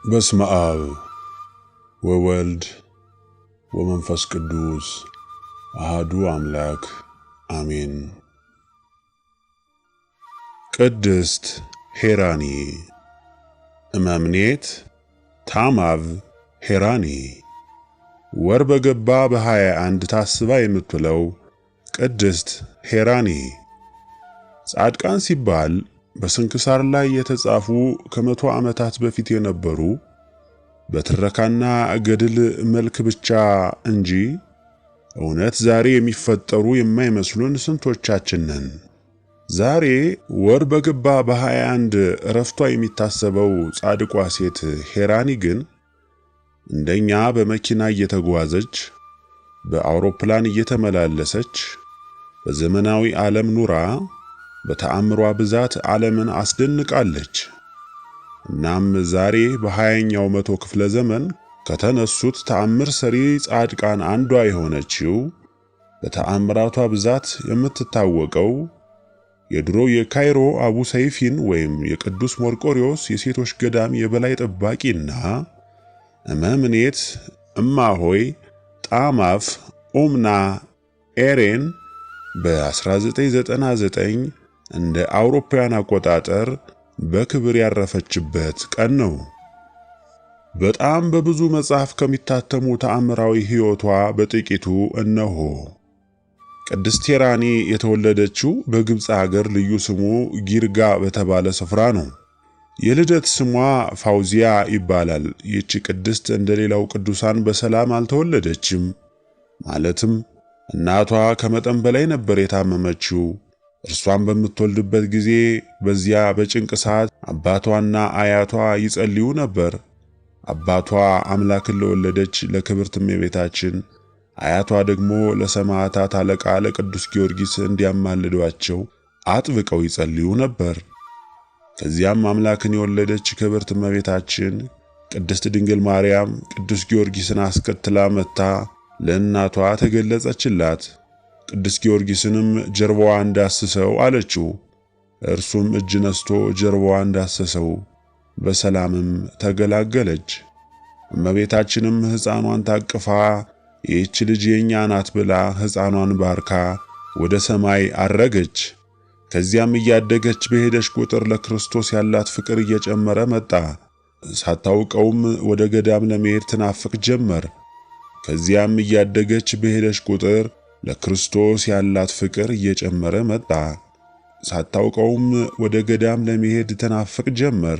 በስመ አብ ወወልድ ወመንፈስ ቅዱስ አሐዱ አምላክ አሜን። ቅድስት ሄራኒ እመምኔት ታማቭ ሄራኒ ወር በገባ በ21 ታስባ የምትውለው ቅድስት ሄራኒ ጻድቃን ሲባል በስንክሳር ላይ የተጻፉ ከመቶ ዓመታት በፊት የነበሩ በትረካና ገድል መልክ ብቻ እንጂ እውነት ዛሬ የሚፈጠሩ የማይመስሉን ስንቶቻችን ነን። ዛሬ ወር በገባ በ21 ዕረፍቷ የሚታሰበው ጻድቋ ሴት ሄራኒ ግን እንደኛ በመኪና እየተጓዘች በአውሮፕላን እየተመላለሰች በዘመናዊ ዓለም ኑራ በተአምሯ ብዛት ዓለምን አስደንቃለች። እናም ዛሬ በ20ኛው መቶ ክፍለ ዘመን ከተነሱት ተአምር ሰሪ ጻድቃን አንዷ የሆነችው በተአምራቷ ብዛት የምትታወቀው የድሮ የካይሮ አቡ ሰይፊን ወይም የቅዱስ መርቆሪዎስ የሴቶች ገዳም የበላይ ጠባቂና እመምኔት እማሆይ ጣማፍ ኡምና ኤሬን በ1999 እንደ አውሮፓውያን አቆጣጠር በክብር ያረፈችበት ቀን ነው። በጣም በብዙ መጽሐፍ ከሚታተሙ ተአምራዊ ሕይወቷ በጥቂቱ እነሆ። ቅድስት ሄራኒ የተወለደችው በግብፅ ሀገር ልዩ ስሙ ጊርጋ በተባለ ስፍራ ነው። የልደት ስሟ ፋውዚያ ይባላል። ይህች ቅድስት እንደሌላው ቅዱሳን በሰላም አልተወለደችም። ማለትም እናቷ ከመጠን በላይ ነበር የታመመችው። እርሷን በምትወልድበት ጊዜ በዚያ በጭንቅ ሰዓት አባቷና አያቷ ይጸልዩ ነበር። አባቷ አምላክን ለወለደች ለክብርት እመቤታችን፣ አያቷ ደግሞ ለሰማዕታት አለቃ ለቅዱስ ጊዮርጊስ እንዲያማልዷቸው አጥብቀው ይጸልዩ ነበር። ከዚያም አምላክን የወለደች ክብርት እመቤታችን ቅድስት ድንግል ማርያም ቅዱስ ጊዮርጊስን አስከትላ መጥታ ለእናቷ ተገለጸችላት። ቅዱስ ጊዮርጊስንም ጀርባዋን ዳስሰው አለችው። እርሱም እጅ ነስቶ ጀርባዋን ዳሰሰው፣ በሰላምም ተገላገለች። እመቤታችንም ሕፃኗን ታቅፋ ይህች ልጅ የኛ ናት ብላ ሕፃኗን ባርካ ወደ ሰማይ አረገች። ከዚያም እያደገች በሄደች ቁጥር ለክርስቶስ ያላት ፍቅር እየጨመረ መጣ። ሳታውቀውም ወደ ገዳም ለመሄድ ትናፍቅ ጀመር። ከዚያም እያደገች በሄደች ቁጥር ለክርስቶስ ያላት ፍቅር እየጨመረ መጣ። ሳታውቀውም ወደ ገዳም ለመሄድ ትናፍቅ ጀመር።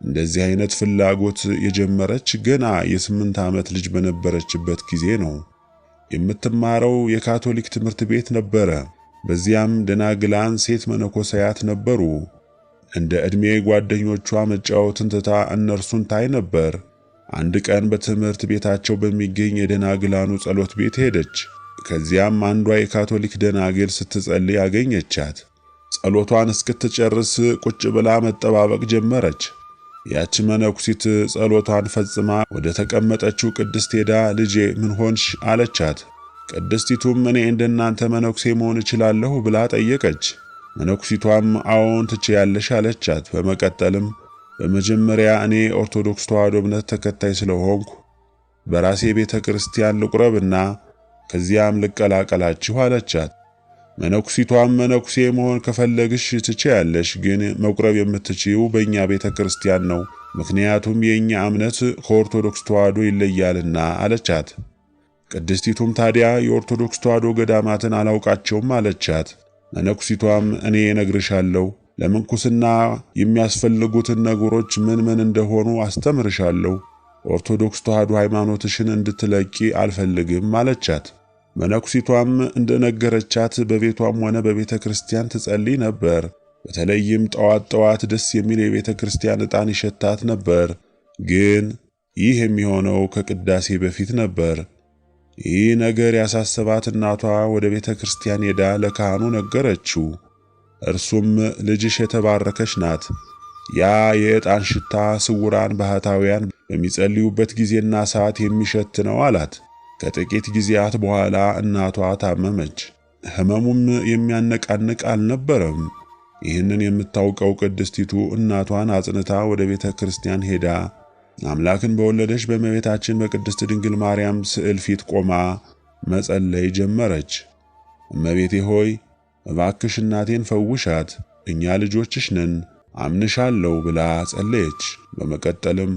እንደዚህ አይነት ፍላጎት የጀመረች ገና የ8 ዓመት ልጅ በነበረችበት ጊዜ ነው። የምትማረው የካቶሊክ ትምህርት ቤት ነበረ። በዚያም ደናግላን ሴት መነኮሳያት ነበሩ። እንደ ዕድሜ ጓደኞቿ መጫወትን ትታ እነርሱን ታይ ነበር። አንድ ቀን በትምህርት ቤታቸው በሚገኝ የደናግላኑ ጸሎት ቤት ሄደች። ከዚያም አንዷ የካቶሊክ ደናግል ስትጸልይ አገኘቻት። ጸሎቷን እስክትጨርስ ቁጭ ብላ መጠባበቅ ጀመረች። ያች መነኩሲት ጸሎቷን ፈጽማ ወደ ተቀመጠችው ቅድስት ሄዳ ልጄ ምን ሆንሽ አለቻት። ቅድስቲቱም እኔ እንደናንተ መነኩሴ መሆን እችላለሁ ብላ ጠየቀች። መነኩሲቷም አዎን ትችያለሽ አለቻት። በመቀጠልም በመጀመሪያ እኔ ኦርቶዶክስ ተዋሕዶ እምነት ተከታይ ስለሆንኩ በራሴ ቤተ ክርስቲያን ልቁረብና ከዚያም ልቀላቀላችሁ አለቻት። መነኩሲቷም መነኩሴ መሆን ከፈለግሽ ትችያለሽ፣ ግን መቁረብ የምትችይው በእኛ ቤተ ክርስቲያን ነው፣ ምክንያቱም የእኛ እምነት ከኦርቶዶክስ ተዋሕዶ ይለያልና አለቻት። ቅድስቲቱም ታዲያ የኦርቶዶክስ ተዋሕዶ ገዳማትን አላውቃቸውም አለቻት። መነኩሲቷም እኔ እነግርሻለሁ፣ ለምንኩስና የሚያስፈልጉትን ነገሮች ምን ምን እንደሆኑ አስተምርሻለሁ። ኦርቶዶክስ ተዋሕዶ ሃይማኖትሽን እንድትለቂ አልፈልግም አለቻት። መነኩሲቷም እንደነገረቻት በቤቷም ሆነ በቤተ ክርስቲያን ትጸልይ ነበር። በተለይም ጠዋት ጠዋት ደስ የሚል የቤተ ክርስቲያን ዕጣን ይሸታት ነበር። ግን ይህ የሚሆነው ከቅዳሴ በፊት ነበር። ይህ ነገር ያሳሰባት እናቷ ወደ ቤተ ክርስቲያን ሄዳ ለካህኑ ነገረችው። እርሱም ልጅሽ የተባረከች ናት፣ ያ የዕጣን ሽታ ስውራን ባህታውያን በሚጸልዩበት ጊዜና ሰዓት የሚሸት ነው አላት። ከጥቂት ጊዜያት በኋላ እናቷ ታመመች። ሕመሙም የሚያነቃንቅ አልነበረም። ይህንን የምታውቀው ቅድስቲቱ እናቷን አጽንታ ወደ ቤተ ክርስቲያን ሄዳ አምላክን በወለደች በእመቤታችን በቅድስት ድንግል ማርያም ስዕል ፊት ቆማ መጸለይ ጀመረች። እመቤቴ ሆይ እባክሽ እናቴን ፈውሻት፣ እኛ ልጆችሽ ነን፣ አምንሻለሁ ብላ ጸለየች። በመቀጠልም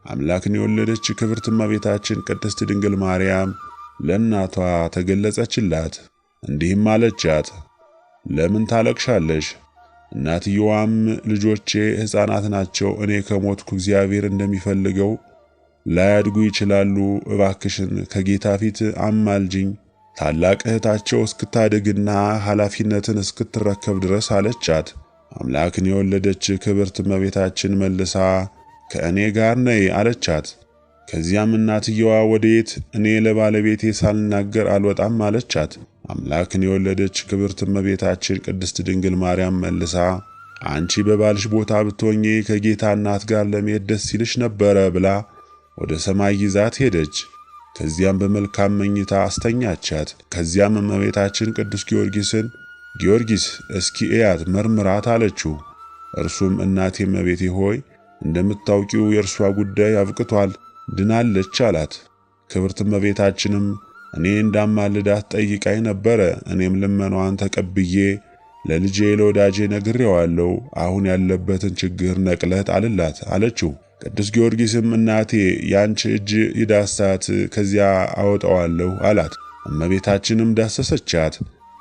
አምላክን የወለደች ክብርት እመቤታችን ቅድስት ድንግል ማርያም ለእናቷ ተገለጸችላት። እንዲህም አለቻት፣ ለምን ታለቅሻለሽ? እናትየዋም ልጆቼ ሕፃናት ናቸው፣ እኔ ከሞትኩ እግዚአብሔር እንደሚፈልገው ላያድጉ ይችላሉ። እባክሽን ከጌታ ፊት አማልጅኝ፣ ታላቅ እህታቸው እስክታድግና ኃላፊነትን እስክትረከብ ድረስ አለቻት። አምላክን የወለደች ክብርት እመቤታችን መልሳ ከእኔ ጋር ነይ አለቻት። ከዚያም እናትየዋ ወዴት? እኔ ለባለቤቴ ሳልናገር አልወጣም አለቻት። አምላክን የወለደች ክብርት እመቤታችን ቅድስት ድንግል ማርያም መልሳ አንቺ በባልሽ ቦታ ብትሆኚ ከጌታ እናት ጋር ለመሄድ ደስ ይልሽ ነበረ ብላ ወደ ሰማይ ይዛት ሄደች። ከዚያም በመልካም መኝታ አስተኛቻት። ከዚያም እመቤታችን ቅዱስ ጊዮርጊስን ጊዮርጊስ እስኪ እያት መርምራት አለችው። እርሱም እናቴ እመቤቴ ሆይ እንደምታውቂው የእርሷ ጉዳይ አብቅቷል፣ ድናለች አላት። ክብርት እመቤታችንም እኔ እንዳማልዳት ጠይቃኝ ነበረ፣ እኔም ልመናዋን ተቀብዬ ለልጄ ለወዳጄ ነግሬዋለሁ፣ አሁን ያለበትን ችግር ነቅለህ ጣልላት አለችው። ቅዱስ ጊዮርጊስም እናቴ ያንቺ እጅ ይዳሳት፣ ከዚያ አወጣዋለሁ አላት። እመቤታችንም ዳሰሰቻት።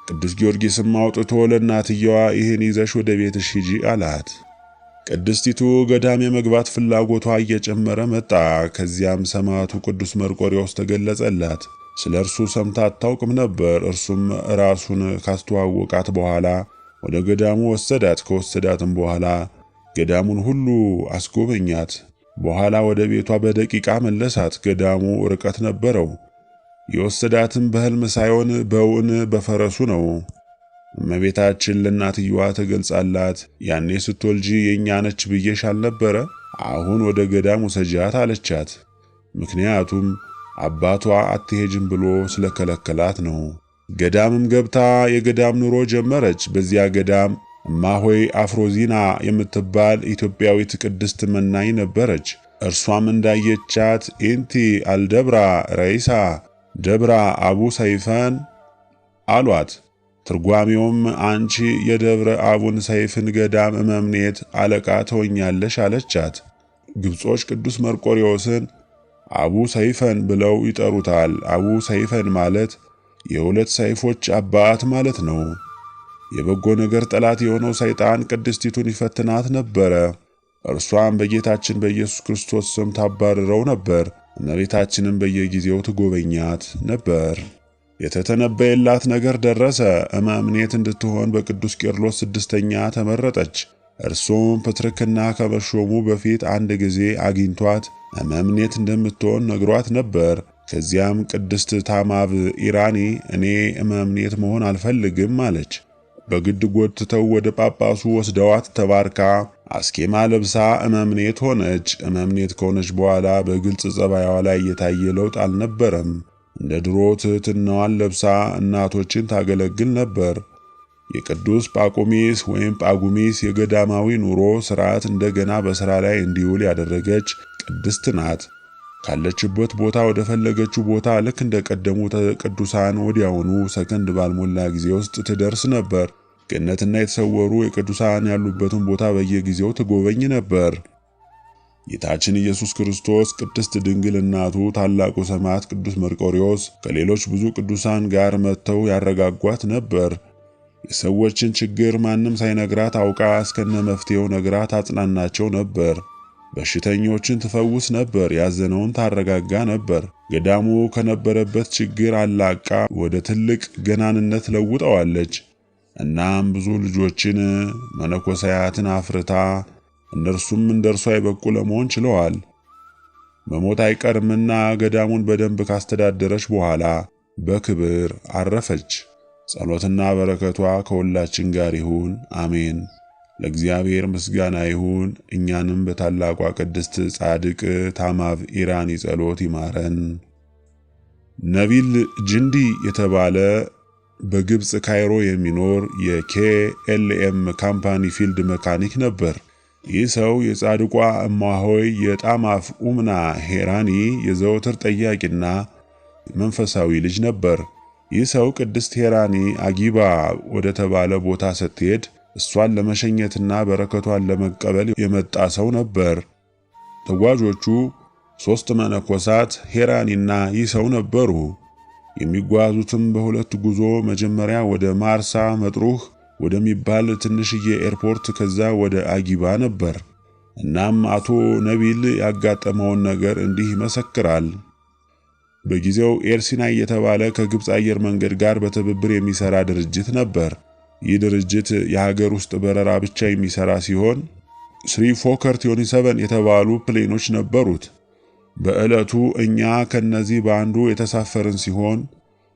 ቅዱስ ጊዮርጊስም አውጥቶ ለእናትየዋ ይህን ይዘሽ ወደ ቤትሽ ሂጂ አላት። ቅድስቲቱ ገዳም የመግባት ፍላጎቷ እየጨመረ መጣ። ከዚያም ሰማዕቱ ቅዱስ መርቆሬዎስ ተገለጸላት። ስለ እርሱ ሰምታ አታውቅም ነበር። እርሱም ራሱን ካስተዋወቃት በኋላ ወደ ገዳሙ ወሰዳት። ከወሰዳትም በኋላ ገዳሙን ሁሉ አስጎበኛት። በኋላ ወደ ቤቷ በደቂቃ መለሳት። ገዳሙ ርቀት ነበረው። የወሰዳትም በሕልም ሳይሆን በእውን በፈረሱ ነው። እመቤታችን ለእናትየዋ ተገልጻላት ያኔ ስትወልጂ የእኛ ነች ብዬሽ አልነበረ? አሁን ወደ ገዳም ውሰጃት አለቻት። ምክንያቱም አባቷ አትሄጅም ብሎ ስለከለከላት ነው። ገዳምም ገብታ የገዳም ኑሮ ጀመረች። በዚያ ገዳም እማሆይ አፍሮዚና የምትባል ኢትዮጵያዊት ቅድስት መናኝ ነበረች። እርሷም እንዳየቻት ኢንቲ አልደብራ ረይሳ ደብራ አቡ ሰይፈን አሏት። ትርጓሜውም አንቺ የደብረ አቡን ሰይፍን ገዳም እመምኔት አለቃ ትሆኛለሽ አለቻት። ግብጾች ቅዱስ መርቆሬዎስን አቡ ሰይፈን ብለው ይጠሩታል። አቡ ሰይፈን ማለት የሁለት ሰይፎች አባት ማለት ነው። የበጎ ነገር ጠላት የሆነው ሰይጣን ቅድስቲቱን ይፈትናት ነበረ። እርሷም በጌታችን በኢየሱስ ክርስቶስ ስም ታባርረው ነበር። እመቤታችንም በየጊዜው ትጎበኛት ነበር። የተተነበየላት ነገር ደረሰ። እመምኔት እንድትሆን በቅዱስ ቄርሎስ 6ኛ ተመረጠች። እርሱም ፕትርክና ከመሾሙ በፊት አንድ ጊዜ አግኝቷት እመምኔት እንደምትሆን ነግሯት ነበር። ከዚያም ቅድስት ታማብ ኢራኒ እኔ እመምኔት መሆን አልፈልግም አለች። በግድ ጎትተው ወደ ጳጳሱ ወስደዋት ተባርካ አስኬማ ለብሳ እመምኔት ሆነች። እመምኔት ከሆነች በኋላ በግልጽ ጸባይዋ ላይ የታየ ለውጥ አልነበረም። እንደ ድሮ ትሕትናዋን ለብሳ እናቶችን ታገለግል ነበር። የቅዱስ ጳቁሚስ ወይም ጳጉሚስ የገዳማዊ ኑሮ ሥርዓት እንደገና በሥራ ላይ እንዲውል ያደረገች ቅድስት ናት። ካለችበት ቦታ ወደ ፈለገችው ቦታ ልክ እንደ ቀደሙት ቅዱሳን ወዲያውኑ ሰከንድ ባልሞላ ጊዜ ውስጥ ትደርስ ነበር። ገነትና የተሰወሩ የቅዱሳን ያሉበትን ቦታ በየጊዜው ትጎበኝ ነበር። ጌታችን ኢየሱስ ክርስቶስ ቅድስት ድንግል እናቱ ታላቁ ሰማዕት ቅዱስ መርቆሬዎስ ከሌሎች ብዙ ቅዱሳን ጋር መጥተው ያረጋጓት ነበር። የሰዎችን ችግር ማንም ሳይነግራት አውቃ እስከነ መፍትሄው ነግራት ታጽናናቸው ነበር። በሽተኞችን ትፈውስ ነበር። ያዘነውን ታረጋጋ ነበር። ገዳሙ ከነበረበት ችግር አላቃ ወደ ትልቅ ገናንነት ለውጠዋለች። እናም ብዙ ልጆችን መነኮሳያትን አፍርታ እነርሱም እንደርሷ የበቁ ለመሆን ችለዋል። መሞት አይቀርምና ገዳሙን በደንብ ካስተዳደረች በኋላ በክብር አረፈች። ጸሎትና በረከቷ ከሁላችን ጋር ይሁን፣ አሜን። ለእግዚአብሔር ምስጋና ይሁን። እኛንም በታላቋ ቅድስት ጻድቅ ታማብ ኢራኒ ጸሎት ይማረን። ነቢል ጅንዲ የተባለ በግብጽ ካይሮ የሚኖር የኬኤልኤም ካምፓኒ ፊልድ መካኒክ ነበር። ይህ ሰው የጻድቋ እማሆይ የጣማፍ ኡምና ሄራኒ የዘወትር ጠያቂና መንፈሳዊ ልጅ ነበር። ይህ ሰው ቅድስት ሄራኒ አጊባ ወደ ተባለ ቦታ ስትሄድ እሷን ለመሸኘትና በረከቷን ለመቀበል የመጣ ሰው ነበር። ተጓዦቹ 3 መነኮሳት ሄራኒና ይህ ሰው ነበሩ። የሚጓዙትም በሁለት ጉዞ መጀመሪያ ወደ ማርሳ መጥሩህ ወደሚባል ትንሽዬ ኤርፖርት ከዛ ወደ አጊባ ነበር። እናም አቶ ነቢል ያጋጠመውን ነገር እንዲህ ይመሰክራል። በጊዜው ኤርሲናይ የተባለ ከግብፅ አየር መንገድ ጋር በትብብር የሚሰራ ድርጅት ነበር። ይህ ድርጅት የሀገር ውስጥ በረራ ብቻ የሚሰራ ሲሆን ስሪ ፎከር 27 የተባሉ ፕሌኖች ነበሩት። በዕለቱ እኛ ከነዚህ በአንዱ የተሳፈርን ሲሆን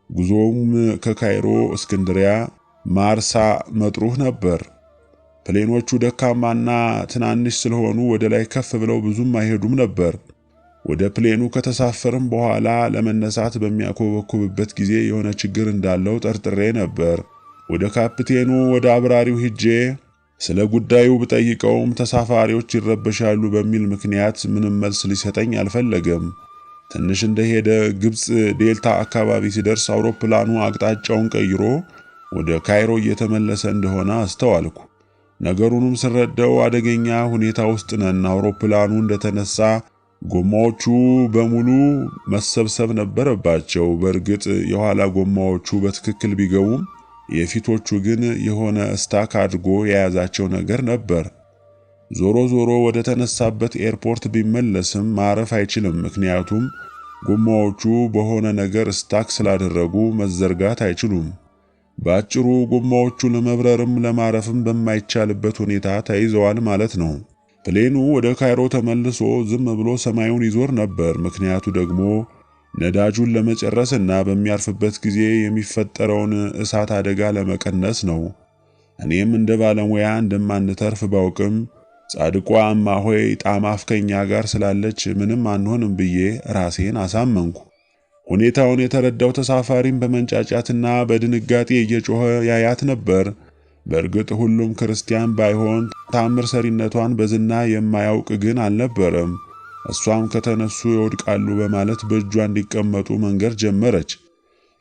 ጉዞውም ከካይሮ እስክንድሪያ ማርሳ መጥሩህ ነበር። ፕሌኖቹ ደካማና ትናንሽ ስለሆኑ ወደ ላይ ከፍ ብለው ብዙም አይሄዱም ነበር። ወደ ፕሌኑ ከተሳፈርም በኋላ ለመነሳት በሚያኮበኩብበት ጊዜ የሆነ ችግር እንዳለው ጠርጥሬ ነበር። ወደ ካፕቴኑ ወደ አብራሪው ሂጄ ስለ ጉዳዩ ብጠይቀውም ተሳፋሪዎች ይረበሻሉ በሚል ምክንያት ምንም መልስ ሊሰጠኝ አልፈለገም። ትንሽ እንደሄደ ግብፅ ዴልታ አካባቢ ሲደርስ አውሮፕላኑ አቅጣጫውን ቀይሮ ወደ ካይሮ እየተመለሰ እንደሆነ አስተዋልኩ። ነገሩንም ስረዳው አደገኛ ሁኔታ ውስጥ ነን። አውሮፕላኑ እንደተነሳ ጎማዎቹ በሙሉ መሰብሰብ ነበረባቸው። በእርግጥ የኋላ ጎማዎቹ በትክክል ቢገቡም የፊቶቹ ግን የሆነ ስታክ አድርጎ የያዛቸው ነገር ነበር። ዞሮ ዞሮ ወደ ተነሳበት ኤርፖርት ቢመለስም ማረፍ አይችልም። ምክንያቱም ጎማዎቹ በሆነ ነገር ስታክ ስላደረጉ መዘርጋት አይችሉም። በአጭሩ ጎማዎቹ ለመብረርም ለማረፍም በማይቻልበት ሁኔታ ተይዘዋል ማለት ነው። ፕሌኑ ወደ ካይሮ ተመልሶ ዝም ብሎ ሰማዩን ይዞር ነበር። ምክንያቱ ደግሞ ነዳጁን ለመጨረስና በሚያርፍበት ጊዜ የሚፈጠረውን እሳት አደጋ ለመቀነስ ነው። እኔም እንደ ባለሙያ እንደማንተርፍ ባውቅም ጻድቋ እማሆይ ጣማፍ ከኛ ጋር ስላለች ምንም አንሆንም ብዬ ራሴን አሳመንኩ። ሁኔታውን የተረዳው ተሳፋሪም በመንጫጫትና በድንጋጤ እየጮኸ ያያት ነበር። በእርግጥ ሁሉም ክርስቲያን ባይሆን ታምር ሰሪነቷን በዝና የማያውቅ ግን አልነበረም። እሷም ከተነሱ ይወድቃሉ በማለት በእጇ እንዲቀመጡ መንገር ጀመረች።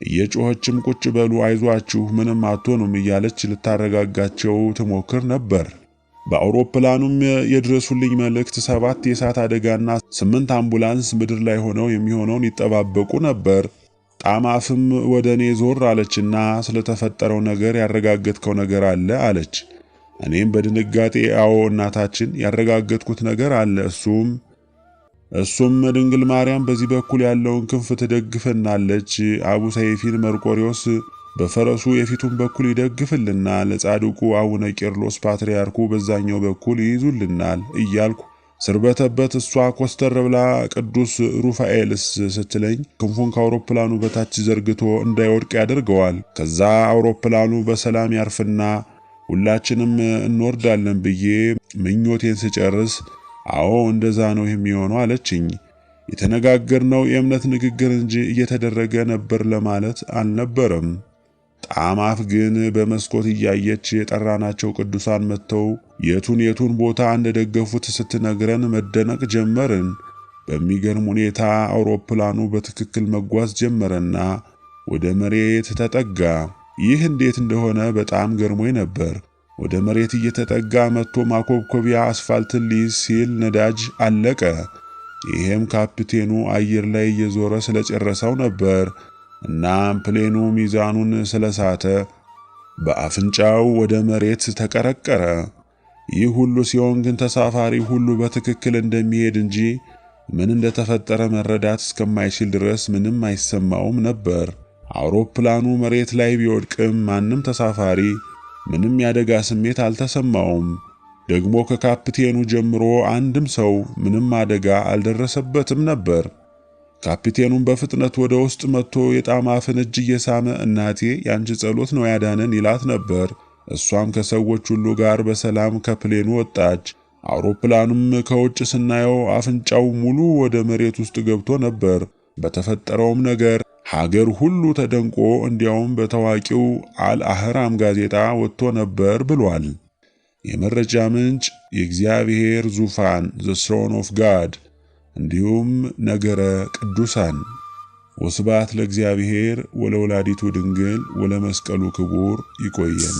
እየጮኸችም ቁጭ በሉ፣ አይዟችሁ፣ ምንም አትሆኑም እያለች ልታረጋጋቸው ትሞክር ነበር። በአውሮፕላኑም የድረሱልኝ መልእክት 7 የእሳት አደጋና 8 አምቡላንስ ምድር ላይ ሆነው የሚሆነውን ይጠባበቁ ነበር። ጣማፍም ወደ እኔ ዞር አለችና ስለተፈጠረው ነገር ያረጋገጥከው ነገር አለ አለች። እኔም በድንጋጤ አዎ እናታችን፣ ያረጋገጥኩት ነገር አለ። እሱም ድንግል ማርያም በዚህ በኩል ያለውን ክንፍ ትደግፈናለች፣ አቡ ሰይፊን መርቆሪዎስ በፈረሱ የፊቱን በኩል ይደግፍልናል፣ ጻድቁ አቡነ ቄርሎስ ፓትርያርኩ በዛኛው በኩል ይይዙልናል እያልኩ ስርበተበት፣ እሷ ኮስተር ብላ ቅዱስ ሩፋኤልስ ስትለኝ ክንፉን ከአውሮፕላኑ በታች ዘርግቶ እንዳይወድቅ ያደርገዋል። ከዛ አውሮፕላኑ በሰላም ያርፍና ሁላችንም እንወርዳለን ብዬ ምኞቴን ስጨርስ አዎ እንደዛ ነው የሚሆነው አለችኝ። የተነጋገርነው የእምነት ንግግር እንጂ እየተደረገ ነበር ለማለት አልነበረም። ጣማፍ ግን በመስኮት እያየች የጠራናቸው ቅዱሳን መጥተው የቱን ቦታ እንደደገፉት ስትነግረን መደነቅ ጀመርን። በሚገርም ሁኔታ አውሮፕላኑ በትክክል መጓዝ ጀመረና ወደ መሬት ተጠጋ። ይህ እንዴት እንደሆነ በጣም ገርሞኝ ነበር። ወደ መሬት እየተጠጋ መጥቶ ማኮብኮቢያ አስፋልትን ሊይዝ ሲል ነዳጅ አለቀ። ይሄም ካፕቴኑ አየር ላይ እየዞረ ስለጨረሰው ነበር። እናም ፕሌኑ ሚዛኑን ስለሳተ በአፍንጫው ወደ መሬት ተቀረቀረ። ይህ ሁሉ ሲሆን ግን ተሳፋሪ ሁሉ በትክክል እንደሚሄድ እንጂ ምን እንደተፈጠረ መረዳት እስከማይችል ድረስ ምንም አይሰማውም ነበር። አውሮፕላኑ መሬት ላይ ቢወድቅም ማንም ተሳፋሪ ምንም ያደጋ ስሜት አልተሰማውም። ደግሞ ከካፕቴኑ ጀምሮ አንድም ሰው ምንም አደጋ አልደረሰበትም ነበር። ካፕቴኑም በፍጥነት ወደ ውስጥ መጥቶ የጣማፍን እጅ እየሳመ እናቴ ያንቺ ጸሎት ነው ያዳነን ይላት ነበር። እሷም ከሰዎች ሁሉ ጋር በሰላም ከፕሌኑ ወጣች። አውሮፕላኑም ከውጭ ስናየው አፍንጫው ሙሉ ወደ መሬት ውስጥ ገብቶ ነበር። በተፈጠረውም ነገር ሀገር ሁሉ ተደንቆ እንዲያውም በታዋቂው አልአህራም ጋዜጣ ወጥቶ ነበር ብሏል። የመረጃ ምንጭ የእግዚአብሔር ዙፋን the throne of God እንዲሁም ነገረ ቅዱሳን። ወስብሐት ለእግዚአብሔር ወለወላዲቱ ድንግል ወለመስቀሉ ክቡር። ይቆየን።